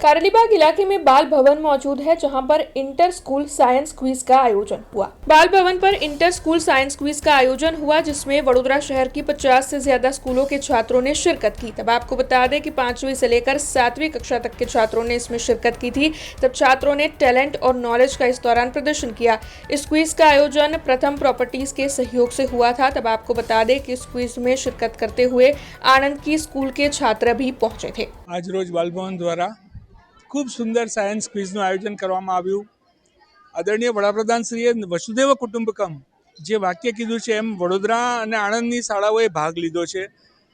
कारेलीबाग इलाके में बाल भवन मौजूद है, जहां पर इंटर स्कूल साइंस क्विज का आयोजन हुआ। बाल भवन पर इंटर स्कूल साइंस क्विज का आयोजन हुआ, जिसमें वडोदरा शहर की 50 से ज्यादा स्कूलों के छात्रों ने शिरकत की। तब आपको बता दें कि 5वीं से लेकर 7वीं कक्षा तक के छात्रों ने इसमें शिरकत की थी। तब छात्रों ने टैलेंट और नॉलेज का इस दौरान प्रदर्शन किया। इस क्विज का आयोजन प्रथम प्रॉपर्टीज के सहयोग से हुआ था। तब आपको बता दें कि इस क्विज में शिरकत करते हुए आनंद की स्कूल के छात्र भी पहुंचे थे। आज रोज बाल भवन द्वारा खूब सुंदर सायन्स क्विઝનું આયોજન કરવામાં આવ્યું। આદરણીય વડાપ્રધાનશ્રીએ વસુધૈવ કુટુંબકમ જે વાક્ય કીધું છે એમ વડોદરા અને આણંદની શાળાઓએ ભાગ લીધો છે।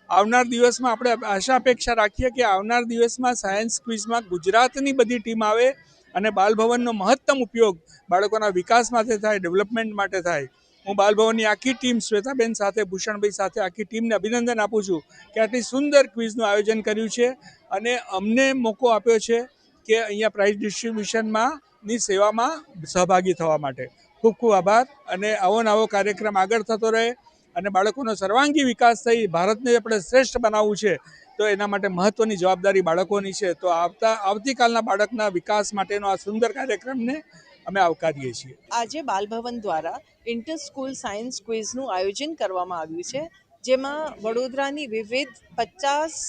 આવનાર દિવસમાં આપણે આશા અપેક્ષા રાખીએ કે આવનાર દિવસમાં સાયન્સ ક્વિઝમાં ગુજરાતની બધી ટીમ આવે અને બાલભવનનો મહત્તમ ઉપયોગ બાળકોના વિકાસ માટે થાય, ડેવલપમેન્ટ માટે થાય। હું બાલભવનની આખી ટીમ શ્વેતાબેન સાથે, ભૂષણભાઈ સાથે આખી ટીમને અભિનંદન આપું છું કે આટલી સુંદર ક્વિઝનું આયોજન કર્યું છે અને અમને મોકો આપ્યો છે કે અહીંયા પ્રાઇઝ ડિસ્ટ્રીબ્યુશનમાં ની સેવામાં સહભાગી થવા માટે ખૂબ ખૂબ આભાર। અને આવો નવો કાર્યક્રમ આગળ થતો રહે અને બાળકોનો સર્વાંગી વિકાસ થઈ ભારતને આપણે શ્રેષ્ઠ બનાવવું છે તો એના માટે મહત્ત્વની જવાબદારી બાળકોની છે। તો આવતીકાલના બાળકના વિકાસ માટેનો આ સુંદર કાર્યક્રમને અમે આવકારીએ છીએ। આજે બાલભવન દ્વારા ઇન્ટર સ્કૂલ સાયન્સ ક્વિઝનું આયોજન કરવામાં આવ્યું છે, જેમાં વડોદરાની વિવિધ 50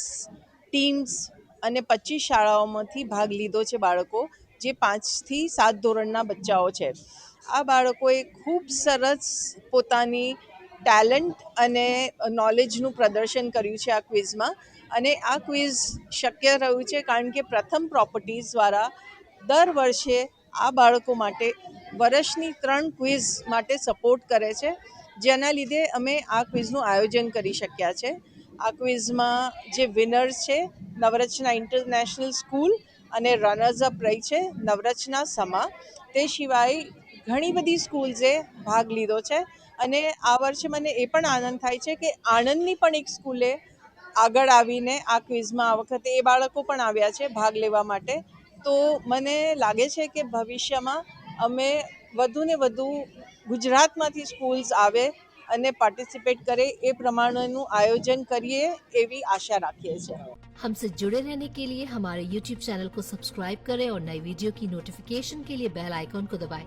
ટીમ્સ અને 25 શાળાઓમાંથી ભાગ લીધો છે બાળકો, જે 5 થી 7 ધોરણના બચ્ચાઓ છે। આ બાળકોએ ખૂબ સરસ પોતાની ટેલેન્ટ અને નોલેજનું પ્રદર્શન કર્યું છે આ ક્વિઝમાં। અને આ ક્વિઝ શક્ય રહ્યું છે કારણ કે પ્રથમ પ્રોપર્ટીઝ દ્વારા દર વર્ષે આ બાળકો માટે વર્ષની 3 ક્વિઝ માટે સપોર્ટ કરે છે, જેના લીધે અમે આ ક્વિઝનું આયોજન કરી શક્યા છે। આ ક્વિઝમાં જે વિનર્સ છે નવરચના ઇન્ટરનેશનલ સ્કૂલ અને રનર્સ અપ રહી છે નવરચના સમા। તે સિવાય ઘણી બધી સ્કૂલ્સે ભાગ લીધો છે અને આ વર્ષે મને એ પણ આનંદ થાય છે કે આણંદની પણ એક સ્કૂલે આગળ આવીને આ ક્વિઝમાં આ વખતે એ બાળકો પણ આવ્યા છે ભાગ લેવા માટે। તો મને લાગે છે કે ભવિષ્યમાં અમે વધુને વધુ ગુજરાતમાંથી સ્કૂલ્સ આવે અને પાર્ટિસિपेट करे એ પ્રમાણેનું આયોજન કરીએ એવી આશા રાખીએ છીએ। हमसे जुड़े रहने के लिए हमारे YouTube चैनल को सब्सक्राइब करें और नई वीडियो की नोटिफिकेशन के लिए बेल आइकॉन को दबाएं।